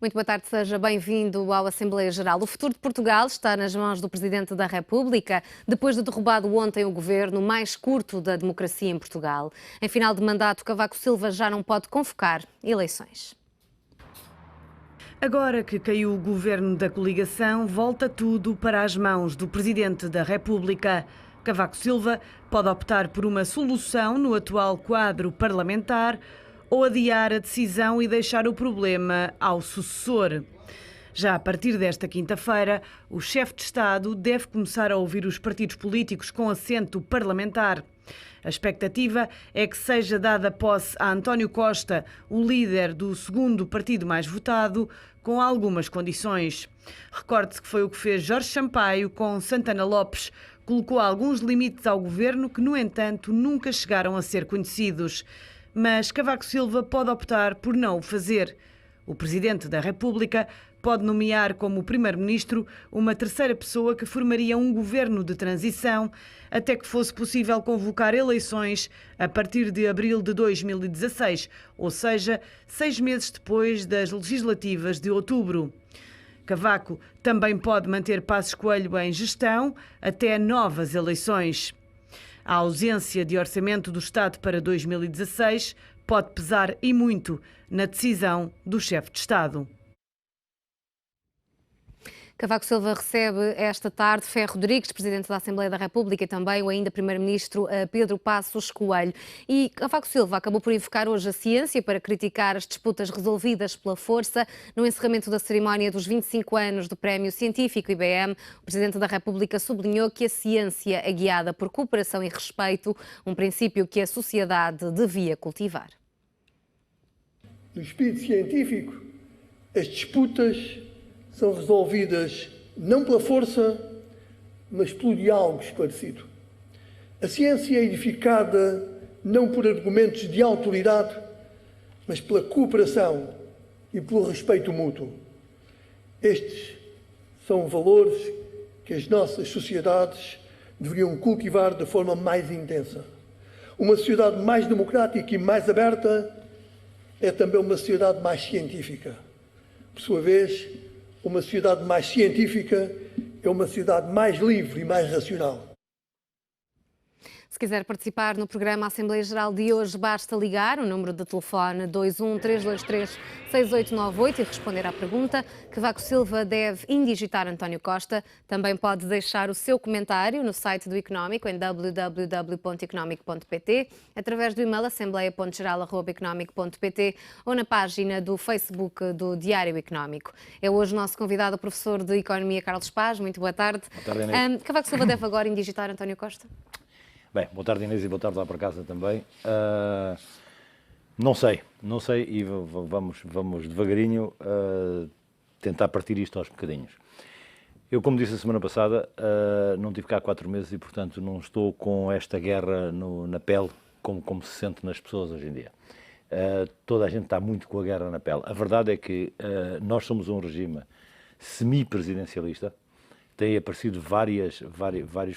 Muito boa tarde, seja bem-vindo à Assembleia Geral. O futuro de Portugal está nas mãos do Presidente da República, depois de derrubado ontem o governo mais curto da democracia em Portugal. Em final de mandato, Cavaco Silva já não pode convocar eleições. Agora que caiu o governo da coligação, volta tudo para as mãos do Presidente da República. Cavaco Silva pode optar por uma solução no atual quadro parlamentar ou adiar a decisão e deixar o problema ao sucessor. Já a partir desta quinta-feira, o chefe de Estado deve começar a ouvir os partidos políticos com assento parlamentar. A expectativa é que seja dada posse a António Costa, o líder do segundo partido mais votado, com algumas condições. Recorde-se que foi o que fez Jorge Sampaio com Santana Lopes. Colocou alguns limites ao governo que, no entanto, nunca chegaram a ser conhecidos. Mas Cavaco Silva pode optar por não o fazer. O Presidente da República pode nomear como Primeiro-Ministro uma terceira pessoa que formaria um governo de transição até que fosse possível convocar eleições a partir de abril de 2016, ou seja, 6 meses depois das legislativas de outubro. Cavaco também pode manter Passos Coelho em gestão até novas eleições. A ausência de orçamento do Estado para 2016 pode pesar e muito na decisão do chefe de Estado. Cavaco Silva recebe esta tarde Ferro Rodrigues, Presidente da Assembleia da República, e também o ainda Primeiro-Ministro Pedro Passos Coelho. E Cavaco Silva acabou por invocar hoje a ciência para criticar as disputas resolvidas pela força. No encerramento da cerimónia dos 25 anos do Prémio Científico IBM, o Presidente da República sublinhou que a ciência é guiada por cooperação e respeito, um princípio que a sociedade devia cultivar. No espírito científico, as disputas são resolvidas não pela força, mas pelo diálogo esclarecido. A ciência é edificada não por argumentos de autoridade, mas pela cooperação e pelo respeito mútuo. Estes são valores que as nossas sociedades deveriam cultivar de forma mais intensa. Uma sociedade mais democrática e mais aberta é também uma sociedade mais científica. Por sua vez, uma sociedade mais científica é uma sociedade mais livre e mais racional. Se quiser participar no programa Assembleia Geral de hoje, basta ligar o número de telefone 213236898 e responder à pergunta. Cavaco Silva deve indigitar António Costa. Também pode deixar o seu comentário no site do Económico, em www.economico.pt, através do e-mail assembleia.geral@economico.pt ou na página do Facebook do Diário Económico. É hoje o nosso convidado, o professor de Economia, Carlos Paz. Muito boa tarde. Boa tarde, Inês. Cavaco Silva deve agora indigitar António Costa? Bem, boa tarde, Inês, e boa tarde lá para casa também. Não sei e vamos devagarinho tentar partir isto aos bocadinhos. Eu, como disse a semana passada, não tive cá 4 meses e, portanto, não estou com esta guerra na pele como se sente nas pessoas hoje em dia. Toda a gente está muito com a guerra na pele. A verdade é que nós somos um regime semi-presidencialista. Têm aparecido vários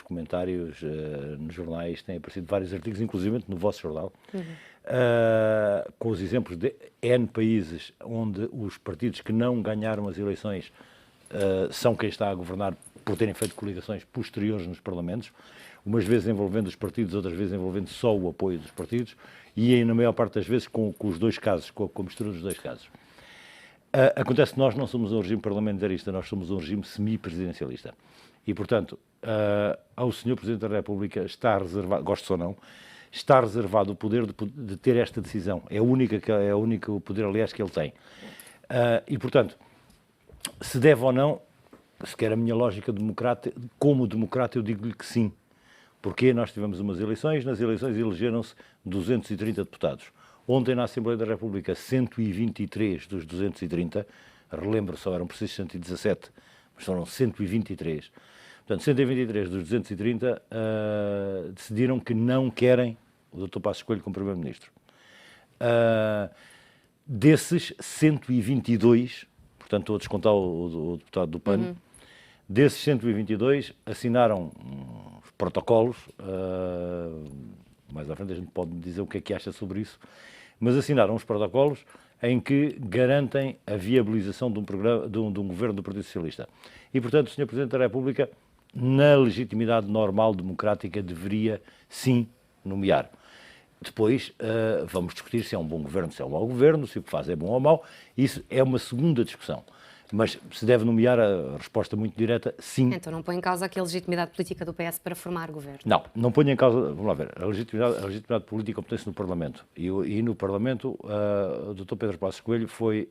comentários nos jornais, têm aparecido vários artigos, inclusive no vosso jornal, com os exemplos de N países onde os partidos que não ganharam as eleições são quem está a governar por terem feito coligações posteriores nos parlamentos, umas vezes envolvendo os partidos, outras vezes envolvendo só o apoio dos partidos, e na maior parte das vezes com os dois casos, com a mistura dos dois casos. Acontece que nós não somos um regime parlamentarista, nós somos um regime semi-presidencialista. E, portanto, ao Sr. Presidente da República está reservado, gosto ou não, está reservado o poder de ter esta decisão. É o único poder, aliás, que ele tem. E, portanto, se deve ou não, se quer a minha lógica democrata, como democrata eu digo-lhe que sim. Porque nós tivemos umas eleições, nas eleições elegeram-se 230 deputados. Ontem, na Assembleia da República, 123 dos 230, relembro, só eram precisos 117, mas foram 123. Portanto, 123 dos 230 decidiram que não querem o Dr. Passos Coelho como Primeiro-Ministro. Desses 122, portanto, estou a descontar o deputado do PAN, desses 122 assinaram os protocolos, mais à frente a gente pode dizer o que é que acha sobre isso, mas assinaram os protocolos em que garantem a viabilização de um governo do Partido Socialista. E, portanto, o Sr. Presidente da República, na legitimidade normal democrática, deveria, sim, nomear. Depois vamos discutir se é um bom governo, se é um mau governo, se o que faz é bom ou mau. Isso é uma segunda discussão. Mas se deve nomear, a resposta muito direta, sim. Então não põe em causa aqui a legitimidade política do PS para formar governo? Não ponho em causa, vamos lá ver, a legitimidade política obtém-se no Parlamento. E no Parlamento o Dr. Pedro Passos Coelho foi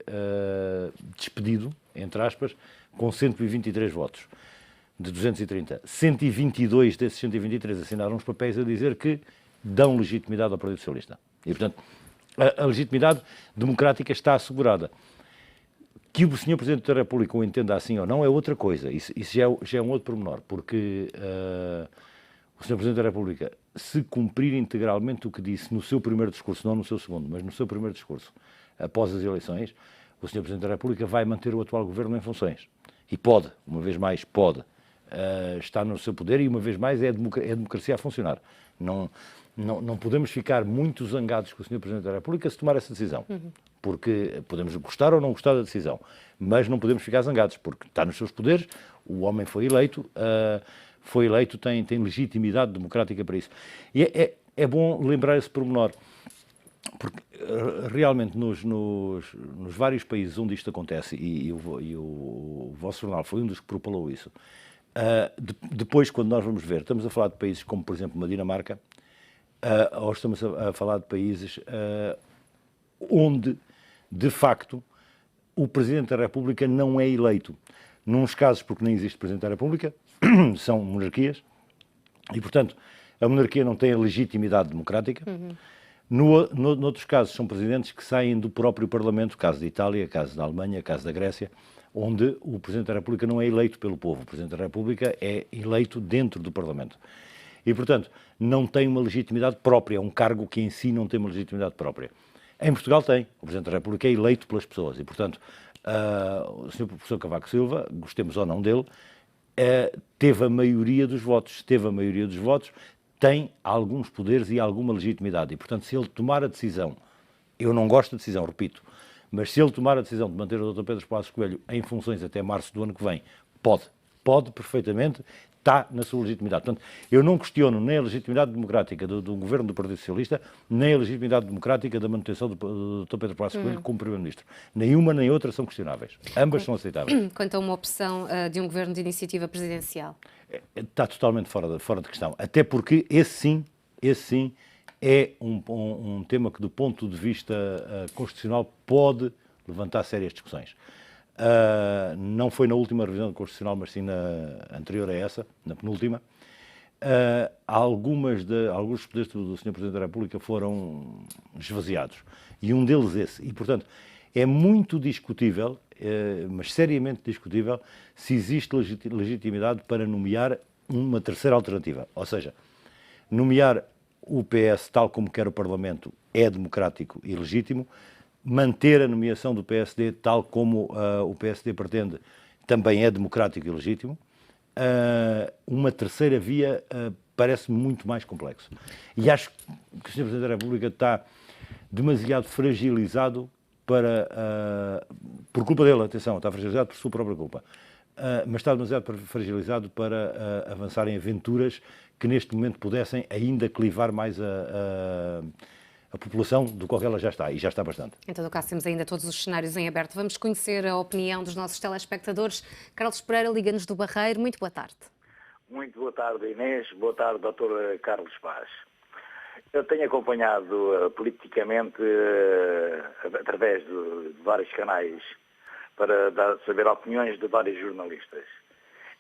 despedido, entre aspas, com 123 votos, de 230. 122 desses 123 assinaram os papéis a dizer que dão legitimidade ao Partido Socialista. E, portanto, a legitimidade democrática está assegurada. Que o Sr. Presidente da República o entenda assim ou não é outra coisa. Isso já é um outro pormenor, porque o Sr. Presidente da República, se cumprir integralmente o que disse no seu primeiro discurso, não no seu segundo, mas no seu primeiro discurso, após as eleições, o Sr. Presidente da República vai manter o atual governo em funções. E pode, uma vez mais, está no seu poder e, uma vez mais, é a democracia a funcionar. Não podemos ficar muito zangados com o Sr. Presidente da República se tomar essa decisão, porque podemos gostar ou não gostar da decisão, mas não podemos ficar zangados, porque está nos seus poderes, o homem foi eleito, tem legitimidade democrática para isso. E é bom lembrar esse pormenor, porque realmente nos vários países onde isto acontece, e o vosso jornal foi um dos que propalou isso, depois, quando nós vamos ver, estamos a falar de países como, por exemplo, uma Dinamarca, ou estamos a falar de países onde, de facto, o Presidente da República não é eleito. Nuns casos, porque nem existe Presidente da República, são monarquias, e, portanto, a monarquia não tem a legitimidade democrática. Noutros casos, são presidentes que saem do próprio Parlamento, caso da Itália, caso da Alemanha, caso da Grécia, onde o Presidente da República não é eleito pelo povo. O Presidente da República é eleito dentro do Parlamento. E, portanto, não tem uma legitimidade própria, é um cargo que em si não tem uma legitimidade própria. Em Portugal tem. O Presidente da República é eleito pelas pessoas e, portanto, o Sr. Professor Cavaco Silva, gostemos ou não dele, teve a maioria dos votos. Teve a maioria dos votos, tem alguns poderes e alguma legitimidade. E, portanto, se ele tomar a decisão, eu não gosto da decisão, repito, mas se ele tomar a decisão de manter o Dr. Pedro Passos Coelho em funções até março do ano que vem, pode perfeitamente, está na sua legitimidade. Portanto, eu não questiono nem a legitimidade democrática do governo do Partido Socialista, nem a legitimidade democrática da manutenção do Dr. Pedro Passos Coelho como Primeiro-Ministro. Nenhuma nem outra são questionáveis. Ambas são aceitáveis. Quanto a uma opção de um governo de iniciativa presidencial? Está totalmente fora de questão. Até porque esse sim, é um tema que, do ponto de vista constitucional, pode levantar sérias discussões. Não foi na última revisão constitucional, mas sim na anterior a essa, na penúltima. Alguns dos poderes do Sr. Presidente da República foram esvaziados. E um deles esse. E, portanto, é muito discutível, mas seriamente discutível, se existe legitimidade para nomear uma terceira alternativa. Ou seja, nomear o PS tal como quer o Parlamento é democrático e legítimo, manter a nomeação do PSD tal como o PSD pretende também é democrático e legítimo. Uma terceira via parece-me muito mais complexo. E acho que o Sr. Presidente da República está demasiado fragilizado por culpa dele, atenção, está fragilizado por sua própria culpa, mas está demasiado fragilizado para avançar em aventuras que neste momento pudessem ainda clivar mais a população do qual ela já está, e já está bastante. Em todo o caso, temos ainda todos os cenários em aberto. Vamos conhecer a opinião dos nossos telespectadores. Carlos Pereira, liga-nos do Barreiro. Muito boa tarde. Muito boa tarde, Inês. Boa tarde, Dr. Carlos Paz. Eu tenho acompanhado politicamente, através de vários canais, para saber opiniões de vários jornalistas.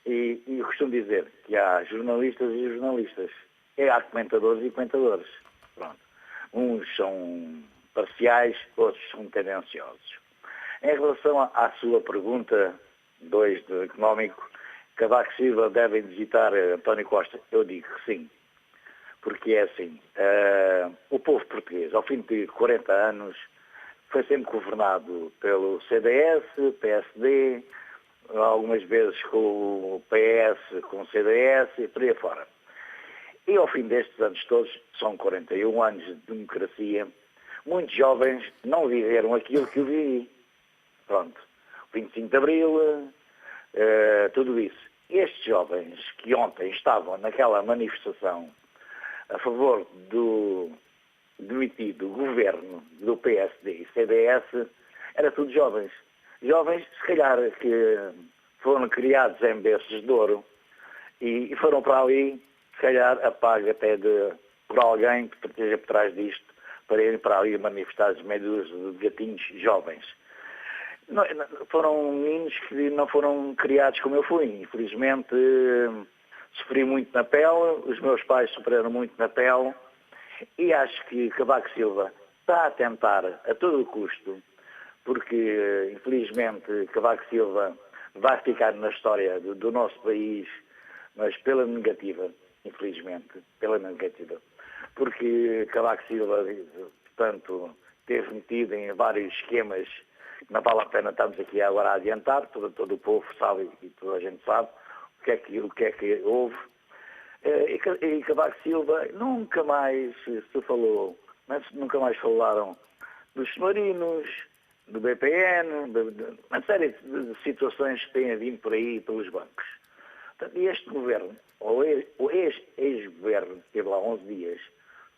E eu costumo dizer que há jornalistas e jornalistas. Há comentadores e comentadores. Pronto. Uns são parciais, outros são tendenciosos. Em relação à sua pergunta, 2 do económico, Cavaco Silva devem visitar António Costa? Eu digo que sim. Porque é assim, o povo português, ao fim de 40 anos, foi sempre governado pelo CDS, PSD, algumas vezes com o PS, com o CDS e por aí fora. E ao fim destes anos todos, são 41 anos de democracia, muitos jovens não viveram aquilo que eu vivi. Pronto, 25 de Abril, tudo isso. Estes jovens que ontem estavam naquela manifestação a favor do demitido governo do PSD e CDS, era tudo jovens. Jovens, se calhar, que foram criados em berços de ouro e foram para ali, se calhar, a paga até por alguém que esteja por trás disto, para irem para ali manifestar médios de gatinhos jovens. Não, foram meninos que não foram criados como eu fui. Infelizmente, sofri muito na pele, os meus pais sofreram muito na pele, e acho que Cavaco Silva está a tentar a todo o custo, porque infelizmente Cavaco Silva vai ficar na história do nosso país, mas pela negativa, infelizmente, pela negativa. Porque Cavaco Silva, portanto, teve metido em vários esquemas que não vale a pena estarmos aqui agora a adiantar, todo o povo sabe e toda a gente sabe o que é que houve. E Cavaco Silva nunca mais se falou, nunca mais falaram dos submarinos, do BPN, uma série de situações que têm vindo por aí pelos bancos. Portanto, este governo, ou ex-governo, que esteve lá 11 dias,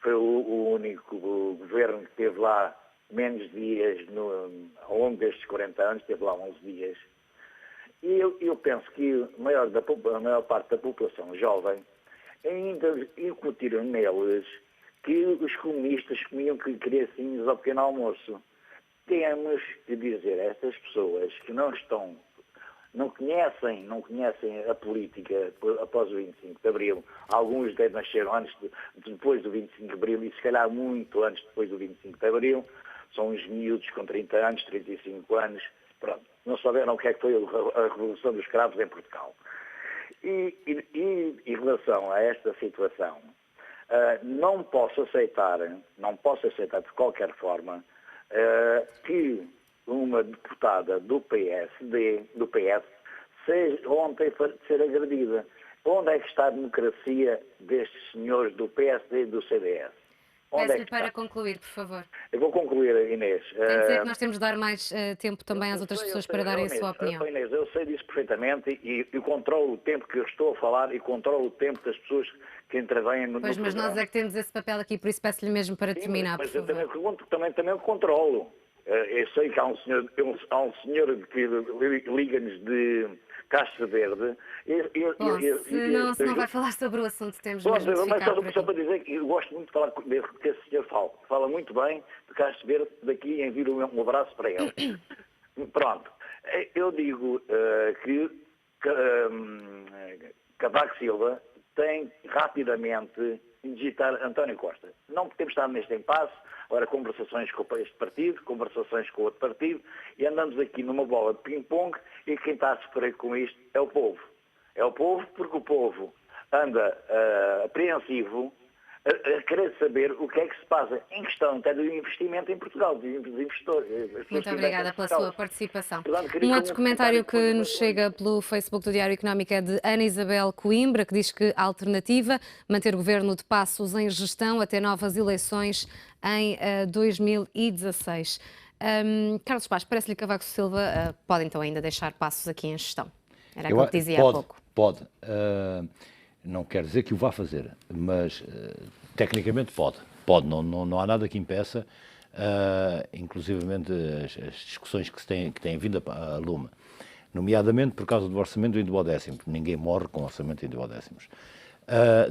foi o único governo que esteve lá menos dias ao longo destes 40 anos, esteve lá 11 dias. E eu penso que a maior parte da população jovem ainda incutiram neles que os comunistas comiam criancinhas ao pequeno almoço. Temos de dizer a estas pessoas que não conhecem a política após o 25 de Abril. Alguns nasceram depois do 25 de Abril e se calhar muito antes depois do 25 de Abril. São uns miúdos com 30 anos, 35 anos. Pronto, não souberam o que é que foi a Revolução dos Escravos em Portugal. E em relação a esta situação, não posso aceitar de qualquer forma que uma deputada do PS seja ontem ser agredida. Onde é que está a democracia destes senhores do PSD e do CDS? Peço-lhe para concluir, por favor. Eu vou concluir, Inês. Tem de dizer que nós temos de dar mais tempo também às outras pessoas para darem a sua opinião. Inês, eu sei disso perfeitamente e controlo o tempo que eu estou a falar e controlo o tempo das pessoas que intervêm no Pois, mas programa. nós é que temos esse papel aqui, por isso peço-lhe mesmo para terminar, mas por favor. eu também o controlo. Eu sei que há um senhor que liga-nos de Caixa Verde. Se não vai falar sobre o assunto, temos mesmo de ficar por aqui. Só para dizer que eu gosto muito de falar que esse senhor fala muito bem de Caixa Verde, daqui envio um abraço para ele. Pronto, eu digo que Cavaco Silva tem rapidamente de digitar António Costa. Não podemos estar neste impasse, agora conversações com este partido, conversações com outro partido, e andamos aqui numa bola de ping-pong, e quem está a sofrer com isto é o povo. É o povo porque o povo anda apreensivo a querer saber o que é que se passa em questão até do investimento em Portugal, dos investidores. Muito obrigada pela sua participação. Um outro comentário que nos chega pelo Facebook do Diário Económico é de Ana Isabel Coimbra, que diz que a alternativa, manter o governo de Passos em gestão até novas eleições em 2016. Carlos Paz, parece-lhe que Cavaco Silva pode então ainda deixar Passos aqui em gestão? Era aquilo que dizia há pouco. Pode. Não quer dizer que o vá fazer, mas tecnicamente pode. Não há nada que impeça, inclusivamente as discussões que têm vindo a lume, nomeadamente por causa do orçamento em duodécimo. Ninguém morre com orçamento em duodécimos.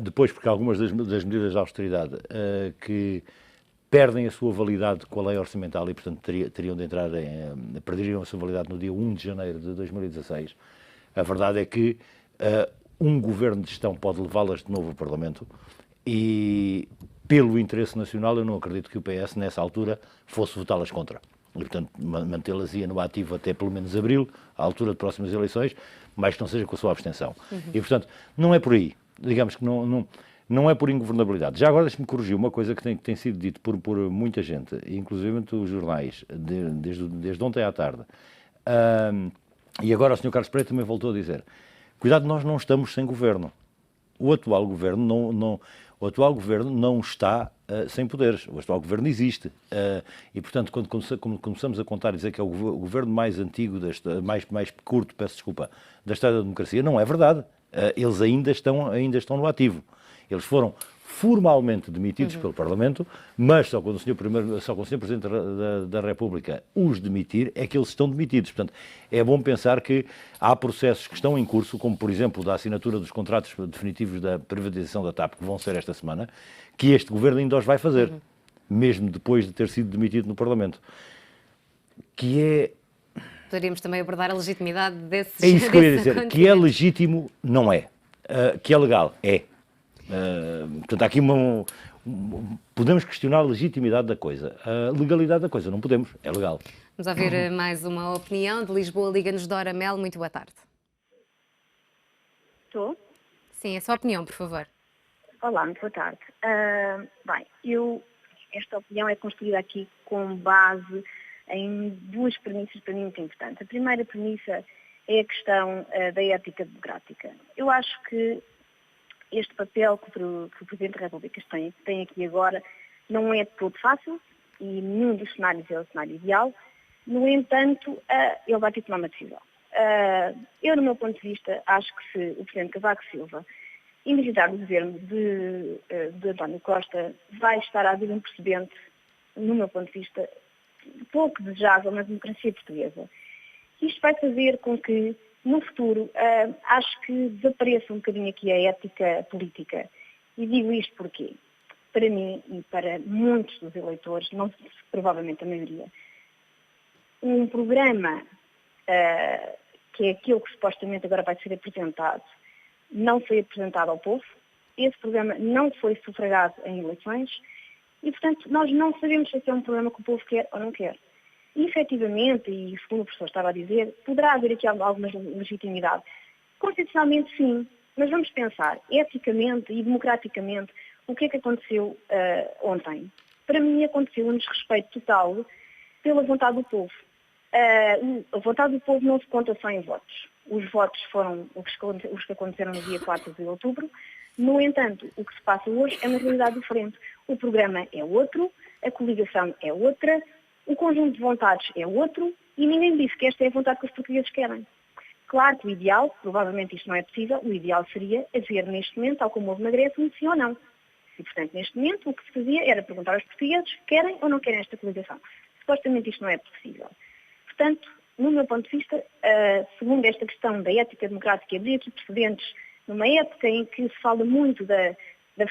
Depois, porque algumas das medidas de austeridade que perdem a sua validade com a lei orçamental e, portanto, teriam de entrar perderiam a sua validade no dia 1 de janeiro de 2016. A verdade é que um governo de gestão pode levá-las de novo ao Parlamento e, pelo interesse nacional, eu não acredito que o PS, nessa altura, fosse votá-las contra. E, portanto, mantê-las ia no ativo até pelo menos abril, à altura de próximas eleições, mas que não seja com a sua abstenção. E, portanto, não é por aí. Digamos que não é por ingovernabilidade. Já agora deixe-me corrigir uma coisa que tem sido dito por muita gente, inclusive os jornais, desde ontem à tarde. E agora o Sr. Carlos Pereira também voltou a dizer: cuidado, nós não estamos sem governo. O atual governo não está sem poderes. O atual governo existe. E, portanto, quando começamos a contar e dizer que é o governo mais antigo, mais curto, peço desculpa, da história da democracia, não é verdade. Eles ainda estão no ativo. Eles foram formalmente demitidos pelo Parlamento, mas só quando o Sr. Presidente da República os demitir é que eles estão demitidos. Portanto, é bom pensar que há processos que estão em curso, como por exemplo da assinatura dos contratos definitivos da privatização da TAP, que vão ser esta semana, que este governo ainda os vai fazer, mesmo depois de ter sido demitido no Parlamento. Que é... Poderíamos também abordar a legitimidade desses É isso que eu ia dizer. Que é legítimo, não é. Que é legal, é. Portanto, há aqui podemos questionar a legitimidade da coisa. A legalidade da coisa não podemos, é legal. Vamos ouvir mais uma opinião de Lisboa. Liga-nos Dora Mel. Muito boa tarde. Estou? Sim, a sua opinião, por favor. Olá, muito boa tarde. Esta opinião é construída aqui com base em duas premissas para mim muito importantes. A primeira premissa é a questão da ética democrática. Eu acho que este papel que o Presidente da República tem aqui agora não é de todo fácil e nenhum dos cenários é o cenário ideal. No entanto, ele vai ter que tomar uma decisão. Eu, no meu ponto de vista, acho que se o Presidente Cavaco Silva iniciar o governo de António Costa, vai estar a haver um precedente, no meu ponto de vista, pouco desejável na democracia portuguesa. Isto vai fazer com que, no futuro, acho que desapareça um bocadinho aqui a ética política. E digo isto porquê? Para mim e para muitos dos eleitores, não provavelmente a maioria, um programa que é aquilo que supostamente agora vai ser apresentado, não foi apresentado ao povo, esse programa não foi sufragado em eleições e, portanto, nós não sabemos se é um programa que o povo quer ou não quer. E, efetivamente, e segundo o professor estava a dizer, poderá haver aqui alguma legitimidade. Constitucionalmente, sim, mas vamos pensar eticamente e democraticamente o que é que aconteceu ontem. Para mim, aconteceu um desrespeito total pela vontade do povo. A vontade do povo não se conta só em votos. Os votos foram os que aconteceram no dia 4 de outubro. No entanto, o que se passa hoje é uma realidade diferente. O programa é outro, a coligação é outra, o conjunto de vontades é outro e ninguém disse que esta é a vontade que os portugueses querem. Claro que o ideal, provavelmente isto não é possível, o ideal seria haver neste momento, tal como houve na Grécia, um sim ou não. E, portanto, neste momento, o que se fazia era perguntar aos portugueses querem ou não querem esta coligação. Supostamente isto não é possível. Portanto, no meu ponto de vista, segundo esta questão da ética democrática, abrir aqui precedentes numa época em que se fala muito da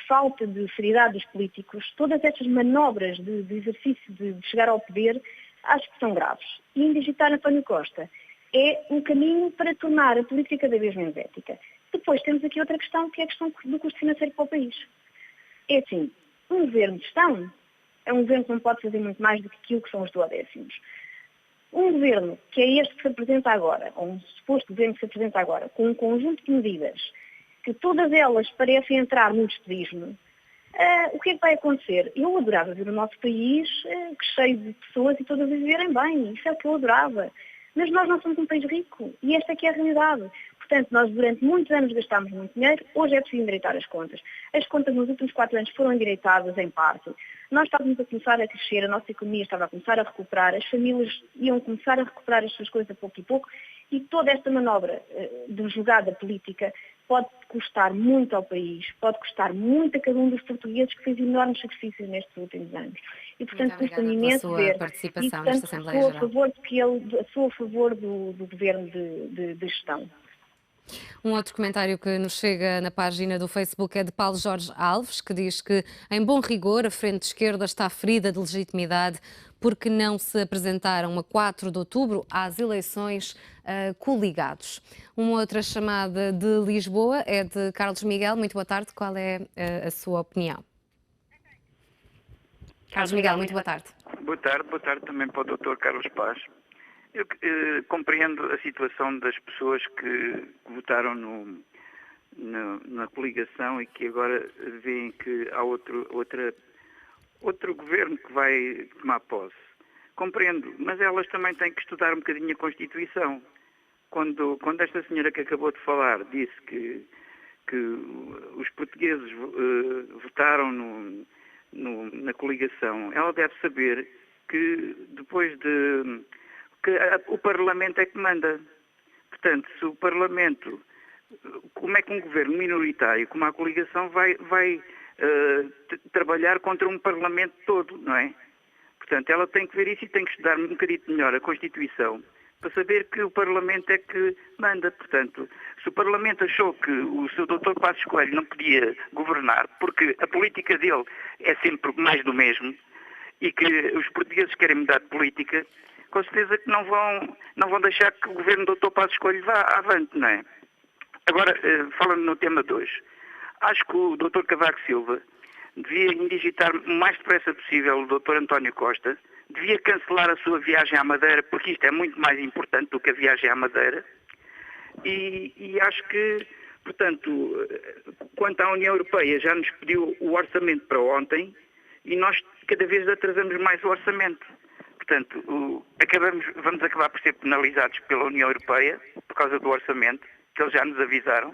falta de seriedade dos políticos, todas estas manobras de exercício de chegar ao poder, acho que são graves. E indigitar António Costa é um caminho para tornar a política cada vez menos ética. Depois temos aqui outra questão, que é a questão do custo financeiro para o país. É assim, um governo de gestão é um governo que não pode fazer muito mais do que aquilo que são os duodécimos. Um governo, que é este que se apresenta agora, ou um suposto governo que se apresenta agora, com um conjunto de medidas, que todas elas parecem entrar no despedismo, o que é que vai acontecer? Eu adorava ver o nosso país cheio de pessoas e todas a viverem bem, isso é o que eu adorava. Mas nós não somos um país rico, e esta é que é a realidade. Portanto, nós durante muitos anos gastámos muito dinheiro, hoje é preciso endireitar as contas. As contas nos últimos 4 anos foram endireitadas em parte. Nós estávamos a começar a crescer, a nossa economia estava a começar a recuperar, as famílias iam começar a recuperar as suas coisas a pouco e pouco, e toda esta manobra de jogada política pode custar muito ao país, pode custar muito a cada um dos portugueses que fez enormes sacrifícios nestes últimos anos. E, portanto, custa-me imenso ver. E, portanto, sou a favor do governo de gestão. Um outro comentário que nos chega na página do Facebook é de Paulo Jorge Alves, que diz que, em bom rigor, a Frente de Esquerda está ferida de legitimidade porque não se apresentaram a 4 de outubro às eleições coligados. Uma outra chamada de Lisboa é de Carlos Miguel. Muito boa tarde. Qual é a sua opinião? Carlos Miguel, muito boa tarde. Boa tarde também para o Dr. Carlos Paz. Eu compreendo a situação das pessoas que votaram na coligação e que agora veem que há outro governo que vai tomar posse. Compreendo, mas elas também têm que estudar um bocadinho a Constituição. Quando esta senhora que acabou de falar disse que os portugueses votaram na coligação, ela deve saber que depois de... o Parlamento é que manda. Portanto, se o Parlamento... Como é que um governo minoritário, como a coligação, vai trabalhar contra um Parlamento todo, não é? Portanto, ela tem que ver isso e tem que estudar um bocadinho melhor a Constituição para saber que o Parlamento é que manda. Portanto, se o Parlamento achou que o Sr. Dr. Passos Coelho não podia governar, porque a política dele é sempre mais do mesmo, e que os portugueses querem mudar de política, com certeza que não vão deixar que o governo do Dr. Passos Coelho vá avante, não é? Agora, falando no tema de hoje, acho que o Dr. Cavaco Silva devia indigitar o mais depressa possível o Dr. António Costa, devia cancelar a sua viagem à Madeira, porque isto é muito mais importante do que a viagem à Madeira, e acho que, portanto, quanto à União Europeia, já nos pediu o orçamento para ontem, e nós cada vez atrasamos mais o orçamento. Portanto, vamos acabar por ser penalizados pela União Europeia, por causa do orçamento, que eles já nos avisaram.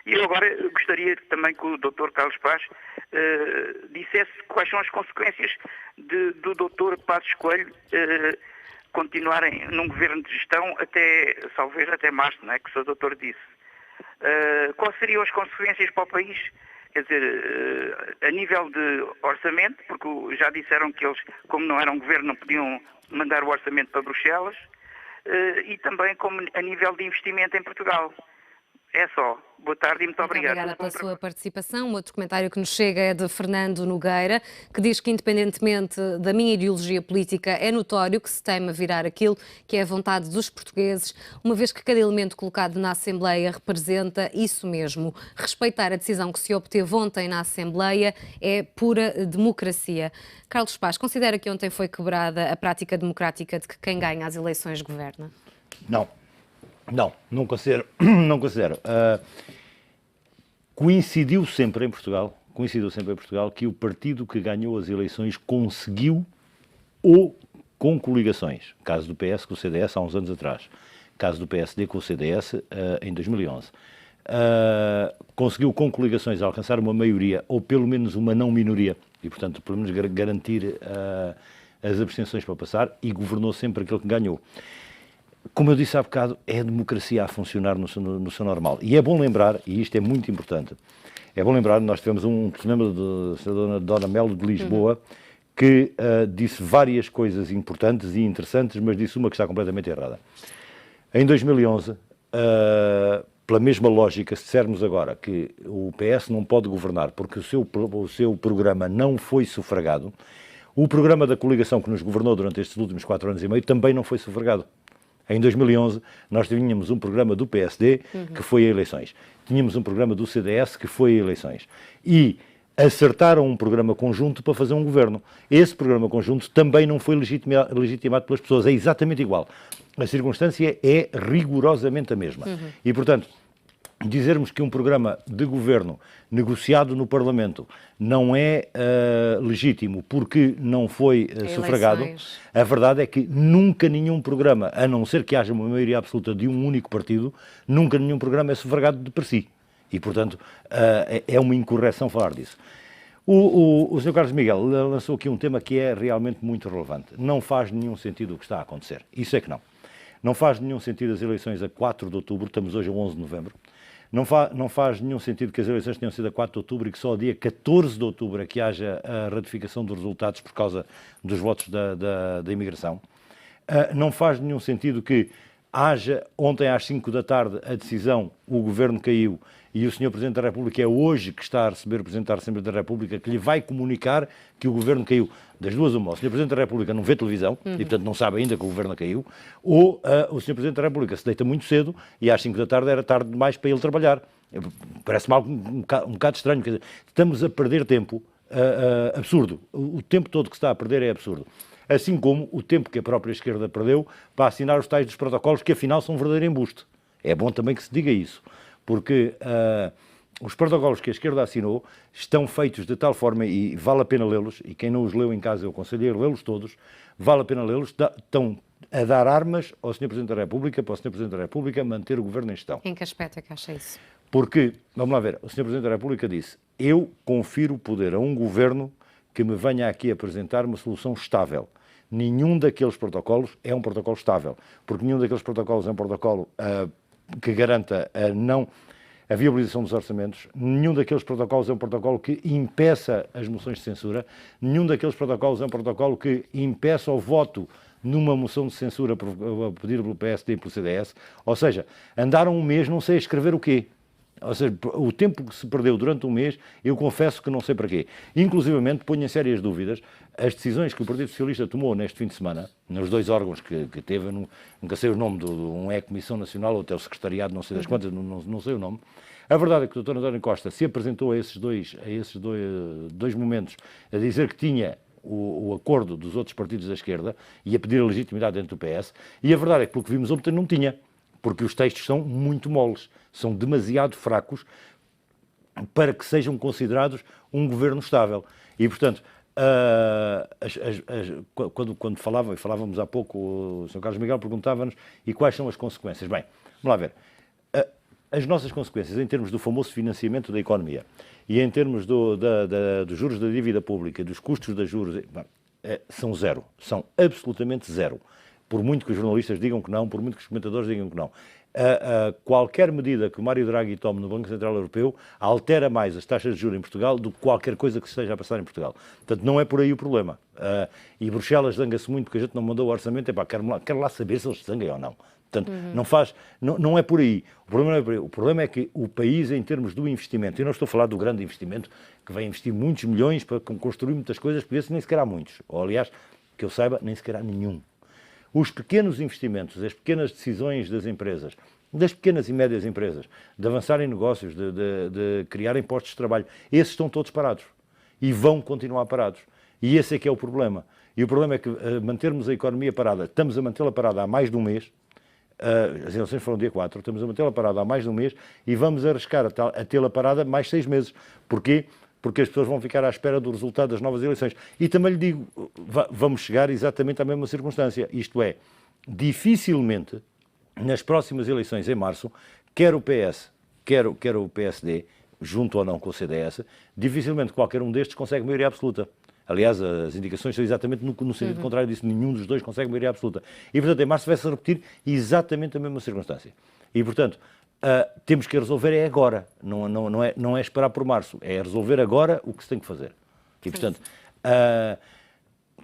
E eu agora gostaria também que o Dr. Carlos Paz dissesse quais são as consequências do Dr. Passos Coelho continuarem num governo de gestão até março, não é? Que o Sr. Doutor disse. Quais seriam as consequências para o país? Quer dizer, a nível de orçamento, porque já disseram que eles, como não eram governo, não podiam mandar o orçamento para Bruxelas, e também como a nível de investimento em Portugal. É só. Boa tarde e muito obrigado. Obrigada pela sua participação. Um outro comentário que nos chega é de Fernando Nogueira, que diz que, independentemente da minha ideologia política, é notório que se teme a virar aquilo que é a vontade dos portugueses, uma vez que cada elemento colocado na Assembleia representa isso mesmo. Respeitar a decisão que se obteve ontem na Assembleia é pura democracia. Carlos Paz, considera que ontem foi quebrada a prática democrática de que quem ganha as eleições governa? Não considero. Não considero. Coincidiu sempre em Portugal que o partido que ganhou as eleições conseguiu, ou com coligações, caso do PS com o CDS há uns anos atrás, caso do PSD com o CDS em 2011, conseguiu com coligações alcançar uma maioria, ou pelo menos uma não minoria, e portanto pelo menos garantir as abstenções para passar, e governou sempre aquele que ganhou. Como eu disse há bocado, é a democracia a funcionar no seu normal. E é bom lembrar, e isto é muito importante, é bom lembrar, nós tivemos um telefonema da Dona Melo de Lisboa, que disse várias coisas importantes e interessantes, mas disse uma que está completamente errada. Em 2011, pela mesma lógica, se dissermos agora que o PS não pode governar porque o seu programa não foi sufragado, o programa da coligação que nos governou durante estes últimos 4 anos e meio também não foi sufragado. Em 2011, nós tínhamos um programa do PSD que foi a eleições. Tínhamos um programa do CDS que foi a eleições. E acertaram um programa conjunto para fazer um governo. Esse programa conjunto também não foi legitimado pelas pessoas. É exatamente igual. A circunstância é rigorosamente a mesma. E, portanto, dizermos que um programa de governo negociado no Parlamento não é legítimo porque não foi sufragado, a verdade é que nunca nenhum programa, a não ser que haja uma maioria absoluta de um único partido, nunca nenhum programa é sufragado de per si. E, portanto, é uma incorreção falar disso. O Sr. Carlos Miguel lançou aqui um tema que é realmente muito relevante. Não faz nenhum sentido o que está a acontecer. Isso é que não. Não faz nenhum sentido as eleições a 4 de outubro, estamos hoje a 11 de novembro. Não faz nenhum sentido que as eleições tenham sido a 4 de outubro e que só ao dia 14 de outubro é que haja a ratificação dos resultados por causa dos votos da imigração. Não faz nenhum sentido que haja ontem às 5 da tarde a decisão, o Governo caiu e o Sr. Presidente da República é hoje que está a receber o Presidente da Assembleia da República que lhe vai comunicar que o Governo caiu. Das duas uma, o Sr. Presidente da República não vê televisão e, portanto, não sabe ainda que o Governo caiu, ou o Sr. Presidente da República se deita muito cedo e às 5 da tarde era tarde demais para ele trabalhar. Parece-me algo um bocado estranho. Quer dizer, estamos a perder tempo absurdo. O tempo todo que se está a perder é absurdo. Assim como o tempo que a própria esquerda perdeu para assinar os tais dos protocolos que, afinal, são um verdadeiro embuste. É bom também que se diga isso, porque os protocolos que a esquerda assinou estão feitos de tal forma, e vale a pena lê-los, e quem não os leu em casa eu aconselho a lê-los todos, vale a pena lê-los, estão a dar armas ao Sr. Presidente da República, para o Sr. Presidente da República manter o Governo em gestão. Em que aspecto é que acha isso? Porque, vamos lá ver, o Sr. Presidente da República disse, eu confiro o poder a um governo que me venha aqui apresentar uma solução estável. Nenhum daqueles protocolos é um protocolo estável, porque nenhum daqueles protocolos é um protocolo que garanta a viabilização dos orçamentos, nenhum daqueles protocolos é um protocolo que impeça as moções de censura, nenhum daqueles protocolos é um protocolo que impeça o voto numa moção de censura pedida pelo PSD e pelo CDS, ou seja, andaram um mês não sei a escrever o quê. Ou seja, o tempo que se perdeu durante um mês, eu confesso que não sei para quê. Inclusivamente, ponho em sérias dúvidas as decisões que o Partido Socialista tomou neste fim de semana, nos 2 órgãos que teve, nunca sei o nome, um é a Comissão Nacional ou até o Secretariado, não sei das quantas, não sei o nome. A verdade é que o Dr. António Costa se apresentou a esses dois momentos a dizer que tinha o acordo dos outros partidos da esquerda e a pedir a legitimidade dentro do PS, e a verdade é que, pelo que vimos ontem, não tinha, porque os textos são muito moles, são demasiado fracos para que sejam considerados um governo estável. E, portanto, quando falávamos há pouco, o Sr. Carlos Miguel perguntava-nos e quais são as consequências. Bem, vamos lá ver. As nossas consequências em termos do famoso financiamento da economia e em termos dos juros da dívida pública, dos custos dos juros, são zero. São absolutamente zero. Por muito que os jornalistas digam que não, por muito que os comentadores digam que não. Qualquer medida que o Mário Draghi tome no Banco Central Europeu altera mais as taxas de juros em Portugal do que qualquer coisa que se esteja a passar em Portugal. Portanto, não é por aí o problema. E Bruxelas zanga-se muito porque a gente não mandou o orçamento. Quero lá saber se eles se zangam ou não. Portanto, não é por aí. O problema não é por aí. O problema é que o país, em termos do investimento, eu não estou a falar do grande investimento, que vai investir muitos milhões para construir muitas coisas, por isso nem sequer há muitos. Ou, aliás, que eu saiba, nem sequer há nenhum. Os pequenos investimentos, as pequenas decisões das empresas, das pequenas e médias empresas, de avançar em negócios, de criarem postos de trabalho, esses estão todos parados e vão continuar parados. E esse é que é o problema. E o problema é que mantermos a economia parada, estamos a mantê-la parada há mais de um mês, as eleições foram dia 4, estamos a mantê-la parada há mais de um mês e vamos arriscar a tê-la parada mais 6 meses. Porquê? Porque as pessoas vão ficar à espera do resultado das novas eleições. E também lhe digo, vamos chegar exatamente à mesma circunstância. Isto é, dificilmente, nas próximas eleições em março, quer o PS, quer o PSD, junto ou não com o CDS, dificilmente qualquer um destes consegue maioria absoluta. Aliás, as indicações são exatamente no sentido contrário disso. Nenhum dos dois consegue maioria absoluta. E, portanto, em março vai-se repetir exatamente a mesma circunstância. E, portanto, temos que resolver é agora. Não é esperar por março. É resolver agora o que se tem que fazer. E, portanto,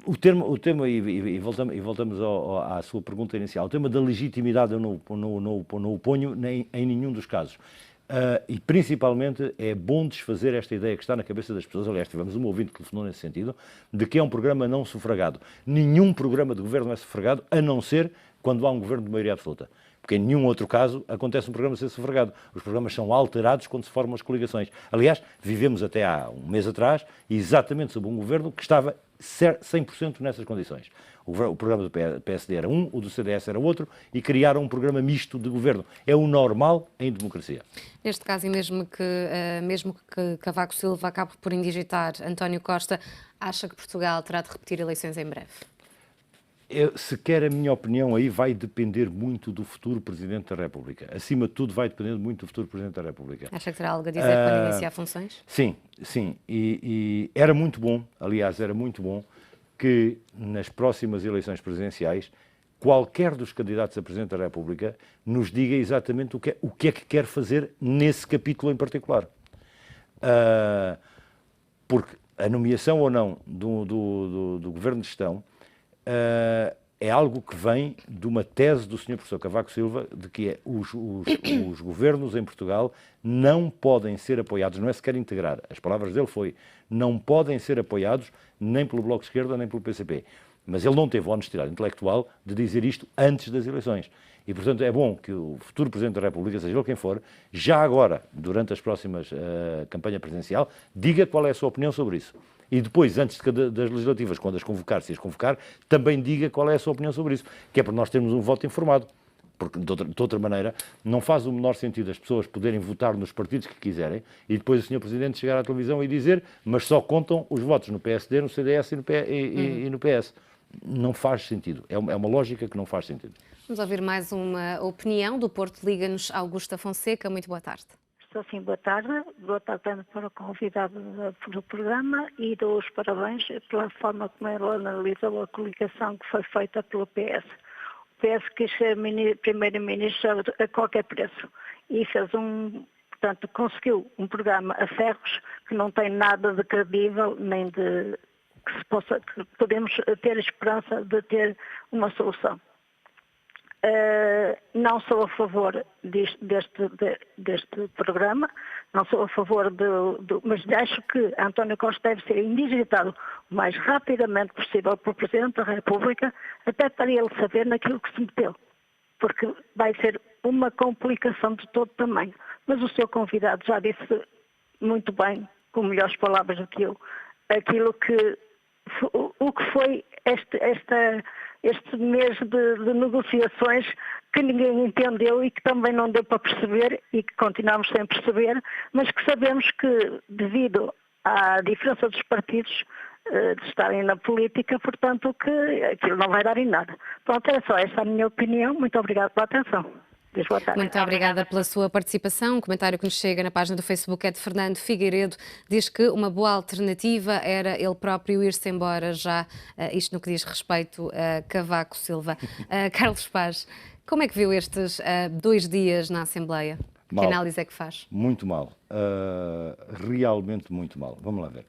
o tema e voltamos à sua pergunta inicial, o tema da legitimidade eu não o ponho em nenhum dos casos. E principalmente é bom desfazer esta ideia que está na cabeça das pessoas. Aliás, tivemos um ouvinte que telefonou nesse sentido, de que é um programa não sufragado. Nenhum programa de governo é sufragado, a não ser quando há um governo de maioria absoluta. Porque em nenhum outro caso acontece um programa ser sufragado. Os programas são alterados quando se formam as coligações. Aliás, vivemos até há um mês atrás exatamente sob um governo que estava 100% nessas condições. O programa do PSD era um, o do CDS era outro, e criaram um programa misto de governo. É o normal em democracia. Neste caso, e mesmo que Cavaco Silva acabe por indigitar António Costa, acha que Portugal terá de repetir eleições em breve? Se quer a minha opinião, aí vai depender muito do futuro Presidente da República. Acima de tudo, vai depender muito do futuro Presidente da República. Acha que terá algo a dizer quando iniciar funções? Sim. E era muito bom, aliás, era muito bom que nas próximas eleições presidenciais qualquer dos candidatos a Presidente da República nos diga exatamente o que é que quer fazer nesse capítulo em particular. Porque a nomeação ou não do Governo de Gestão é algo que vem de uma tese do Sr. Professor Cavaco Silva, de que os governos em Portugal não podem ser apoiados, não é sequer integrar, as palavras dele foi, não podem ser apoiados nem pelo Bloco de Esquerda nem pelo PCP. Mas ele não teve a honestidade intelectual de dizer isto antes das eleições. E, portanto, é bom que o futuro Presidente da República, seja ele quem for, já agora, durante as próximas campanha presidencial, diga qual é a sua opinião sobre isso. E depois, antes das legislativas, quando as convocar, se as convocar, também diga qual é a sua opinião sobre isso. Que é para nós termos um voto informado. Porque, de outra maneira, não faz o menor sentido as pessoas poderem votar nos partidos que quiserem e depois o Sr. Presidente chegar à televisão e dizer mas só contam os votos no PSD, no CDS e no PS. Não faz sentido. É uma lógica que não faz sentido. Vamos ouvir mais uma opinião do Porto. Liga-nos Augusta Fonseca. Muito boa tarde. Estou sim, boa tarde. Boa tarde também para o convidado do programa e dou os parabéns pela forma como ele analisou a coligação que foi feita pelo PS. O PS quis ser primeiro-ministro a qualquer preço e fez portanto, conseguiu um programa a ferros que não tem nada de credível, nem de que podemos ter esperança de ter uma solução. Não sou a favor deste programa, não sou a favor mas acho que António Costa deve ser indigitado o mais rapidamente possível pelo Presidente da República, até para ele saber naquilo que se meteu, porque vai ser uma complicação de todo tamanho. Mas o seu convidado já disse muito bem, com melhores palavras do que eu, o que foi este mês de negociações que ninguém entendeu e que também não deu para perceber e que continuamos sem perceber, mas que sabemos que, devido à diferença dos partidos de estarem na política, portanto, que aquilo não vai dar em nada. Pronto, é só essa a minha opinião. Muito obrigada pela atenção. Boa tarde. Muito obrigada pela sua participação. O comentário que nos chega na página do Facebook é de Fernando Figueiredo. Diz que uma boa alternativa era ele próprio ir-se embora já, isto no que diz respeito a Cavaco Silva. Carlos Paz, como é que viu estes 2 dias na Assembleia? Mal. Que análise é que faz? Muito mal. Realmente muito mal. Vamos lá ver.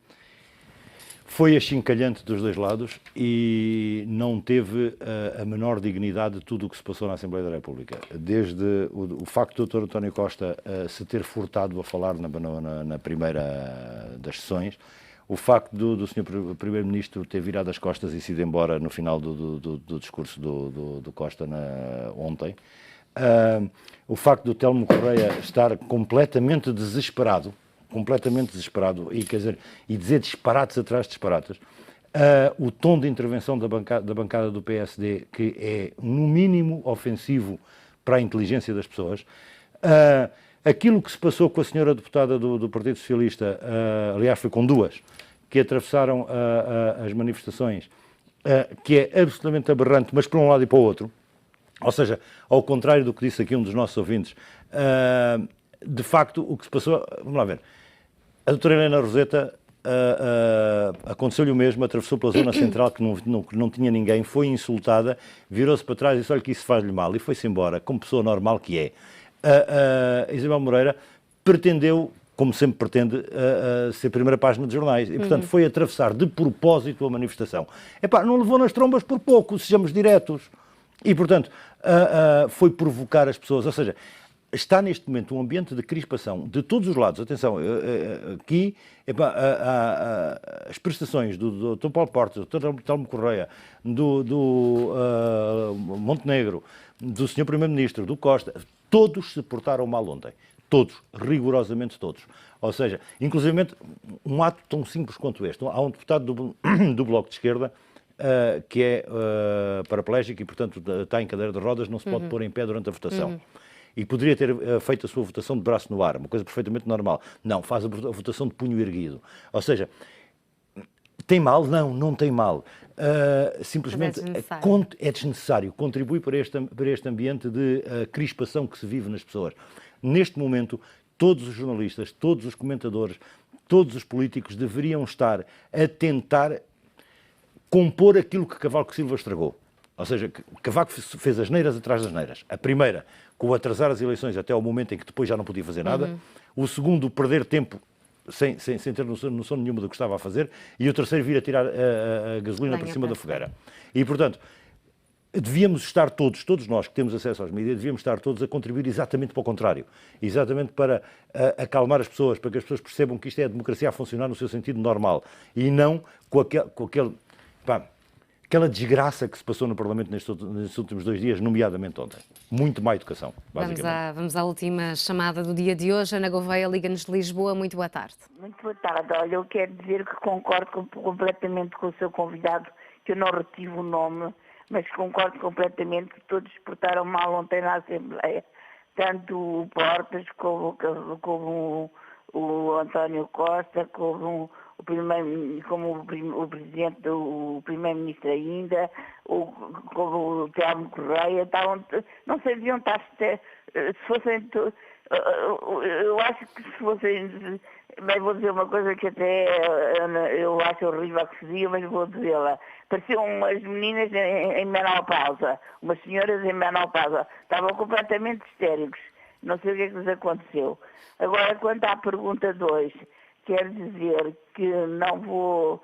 Foi achincalhante dos dois lados e não teve a menor dignidade de tudo o que se passou na Assembleia da República. Desde o facto do Dr. António Costa se ter furtado a falar na primeira das sessões, o facto do Sr. Primeiro-Ministro ter virado as costas e sido embora no final do discurso do Costa ontem, o facto do Telmo Correia estar completamente desesperado e, quer dizer, e dizer disparates atrás de disparates, o tom de intervenção da bancada do PSD, que é no mínimo ofensivo para a inteligência das pessoas, aquilo que se passou com a senhora deputada do Partido Socialista, aliás foi com 2, que atravessaram as manifestações, que é absolutamente aberrante, mas para um lado e para o outro, ou seja, ao contrário do que disse aqui um dos nossos ouvintes, de facto o que se passou, vamos lá ver, a doutora Helena Roseta aconteceu-lhe o mesmo, atravessou pela zona central que não tinha ninguém, foi insultada, virou-se para trás e disse, olha que isso faz-lhe mal, e foi-se embora, como pessoa normal que é. Isabel Moreira pretendeu, como sempre pretende, ser primeira página de jornais, e portanto foi atravessar de propósito a manifestação. Não levou nas trombas por pouco, sejamos diretos. E portanto, foi provocar as pessoas, ou seja, está neste momento um ambiente de crispação de todos os lados. Atenção, aqui as prestações do Dr. Paulo Portas, do Dr. Telmo Correia, do Montenegro, do Sr. Primeiro-Ministro, do Costa, todos se portaram mal ontem. Todos, rigorosamente todos. Ou seja, inclusivamente, um ato tão simples quanto este. Há um deputado do Bloco de Esquerda que é paraplégico e, portanto, está em cadeira de rodas, não se pode pôr em pé durante a votação. E poderia ter feito a sua votação de braço no ar, uma coisa perfeitamente normal. Não, faz a votação de punho erguido. Ou seja, tem mal? Não tem mal. Simplesmente é desnecessário. Contribui para este ambiente de crispação que se vive nas pessoas. Neste momento, todos os jornalistas, todos os comentadores, todos os políticos deveriam estar a tentar compor aquilo que Cavaco Silva estragou. Ou seja, Cavaco fez as neiras atrás das neiras. A primeira, com o atrasar as eleições até ao momento em que depois já não podia fazer nada. O segundo, perder tempo sem ter noção nenhuma do que estava a fazer. E o terceiro, vir a tirar a gasolina para cima da fogueira. E, portanto, devíamos estar todos nós que temos acesso aos mídias, devíamos estar todos a contribuir exatamente para o contrário. Exatamente para acalmar as pessoas, para que as pessoas percebam que isto é a democracia a funcionar no seu sentido normal. E não com aquela desgraça que se passou no Parlamento nestes últimos 2 dias, nomeadamente ontem. Muito má educação, basicamente. Vamos à última chamada do dia de hoje. Ana Gouveia, Liga-nos de Lisboa. Muito boa tarde. Muito boa tarde. Olha, eu quero dizer que concordo completamente com o seu convidado, que eu não retive o nome, mas concordo completamente que todos se portaram mal ontem na Assembleia. Tanto o Portas, como o António Costa, como o presidente, o primeiro-ministro ainda, como o Telmo Correia, não sei, deviam estar, se fossem Eu acho que se fossem... Mas vou dizer uma coisa que até eu acho horrível a que se diga, mas vou dizê-la. Pareciam umas meninas em menopausa, umas senhoras em menopausa. Estavam completamente histéricos. Não sei o que é que lhes aconteceu. Agora, quanto à pergunta 2, quero dizer que não vou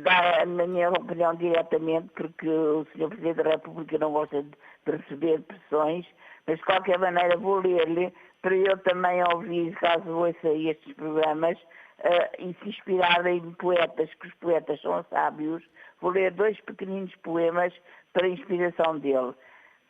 dar a minha opinião diretamente, porque o Sr. Presidente da República não gosta de receber pressões, mas de qualquer maneira vou ler-lhe, para eu também ouvir, caso ouça estes programas, e se inspirar em poetas, que os poetas são sábios, vou ler 2 pequeninos poemas para a inspiração dele.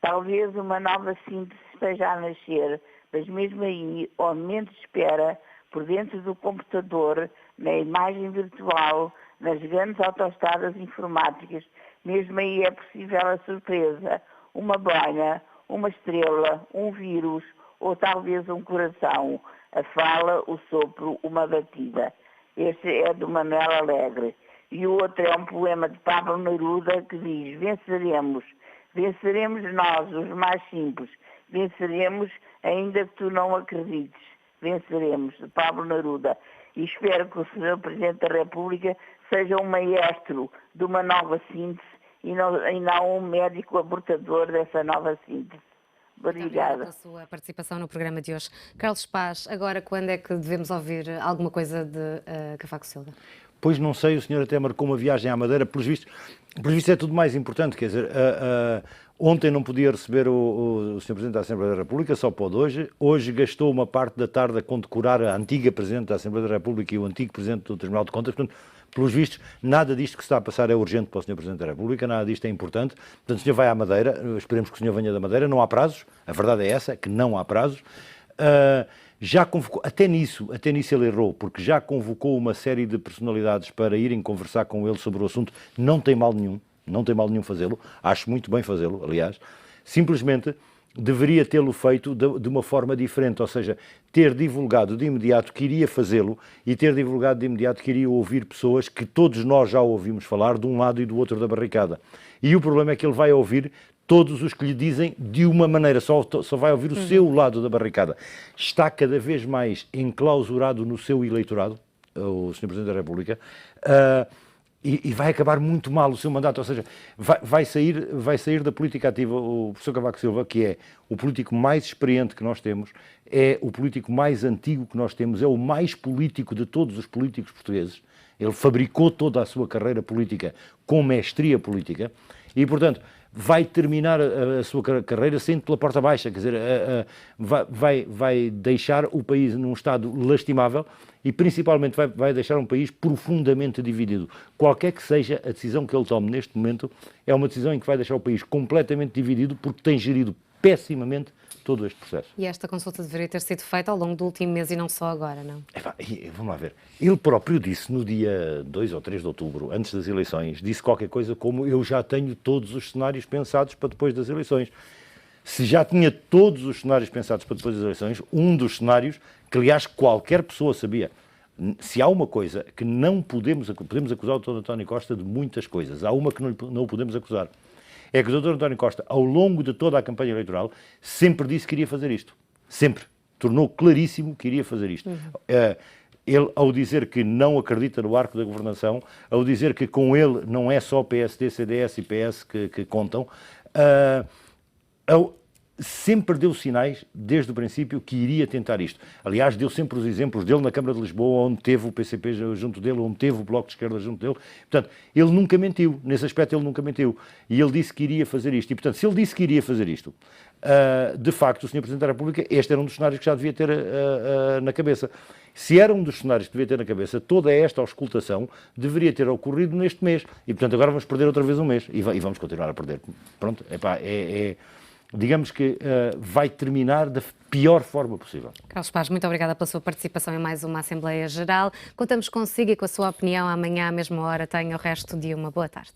Talvez uma nova síntese esteja a nascer, mas mesmo aí, ao momento de espera, por dentro do computador, na imagem virtual, nas grandes autoestradas informáticas, mesmo aí é possível a surpresa, uma boina, uma estrela, um vírus, ou talvez um coração, a fala, o sopro, uma batida. Este é do Manuel Alegre. E o outro é um poema de Pablo Neruda que diz: venceremos, venceremos nós, os mais simples, venceremos ainda que tu não acredites, venceremos, de Pablo Neruda. E espero que o Sr. Presidente da República seja um maestro de uma nova síntese e não um médico abortador dessa nova síntese. Obrigada pela sua participação no programa de hoje. Carlos Paz, agora quando é que devemos ouvir alguma coisa de Cavaco Silva? Pois não sei, o senhor até marcou uma viagem à Madeira, pelos vistos é tudo mais importante, quer dizer, ontem não podia receber o Sr. Presidente da Assembleia da República, só pode hoje gastou uma parte da tarde a condecorar a antiga Presidente da Assembleia da República e o antigo Presidente do Tribunal de Contas, portanto, pelos vistos, nada disto que está a passar é urgente para o Sr. Presidente da República, nada disto é importante, portanto, o senhor vai à Madeira, esperemos que o senhor venha da Madeira, não há prazos, a verdade é essa, que não há prazos. Já convocou, até nisso ele errou, porque já convocou uma série de personalidades para irem conversar com ele sobre o assunto, não tem mal nenhum fazê-lo, acho muito bem fazê-lo, aliás, simplesmente deveria tê-lo feito de uma forma diferente, ou seja, ter divulgado de imediato que iria fazê-lo e ter divulgado de imediato que iria ouvir pessoas que todos nós já ouvimos falar de um lado e do outro da barricada. E o problema é que ele vai ouvir todos os que lhe dizem de uma maneira, só vai ouvir o seu lado da barricada. Está cada vez mais enclausurado no seu eleitorado, o Sr. Presidente da República, e vai acabar muito mal o seu mandato, ou seja, vai sair da política ativa o professor Cavaco Silva, que é o político mais experiente que nós temos, é o político mais antigo que nós temos, é o mais político de todos os políticos portugueses. Ele fabricou toda a sua carreira política com mestria política e, portanto, vai terminar a sua carreira saindo pela porta baixa, quer dizer, vai deixar o país num estado lastimável e principalmente vai deixar um país profundamente dividido. Qualquer que seja a decisão que ele tome neste momento, é uma decisão em que vai deixar o país completamente dividido porque tem gerido pessimamente todo este processo. E esta consulta deveria ter sido feita ao longo do último mês e não só agora, não? Vamos lá ver. Ele próprio disse no dia 2 ou 3 de outubro, antes das eleições, disse qualquer coisa como: eu já tenho todos os cenários pensados para depois das eleições. Se já tinha todos os cenários pensados para depois das eleições, um dos cenários, que aliás qualquer pessoa sabia, se há uma coisa que não podemos acusar o Dr. António Costa de muitas coisas, há uma que não o podemos acusar, é que o Dr. António Costa, ao longo de toda a campanha eleitoral, sempre disse que iria fazer isto. Sempre. Tornou claríssimo que iria fazer isto. Ele, ao dizer que não acredita no arco da governação, ao dizer que com ele não é só PSD, CDS e PS que contam, sempre deu sinais, desde o princípio, que iria tentar isto. Aliás, deu sempre os exemplos dele na Câmara de Lisboa, onde teve o PCP junto dele, onde teve o Bloco de Esquerda junto dele. Portanto, ele nunca mentiu. Nesse aspecto, ele nunca mentiu. E ele disse que iria fazer isto. E, portanto, se ele disse que iria fazer isto, de facto, o Sr. Presidente da República, este era um dos cenários que já devia ter na cabeça. Se era um dos cenários que devia ter na cabeça, toda esta auscultação deveria ter ocorrido neste mês. E, portanto, agora vamos perder outra vez um mês. E vamos continuar a perder. Pronto, digamos que vai terminar da pior forma possível. Carlos Paz, muito obrigada pela sua participação em mais uma Assembleia Geral. Contamos consigo e com a sua opinião amanhã à mesma hora. Tenha o resto de uma boa tarde.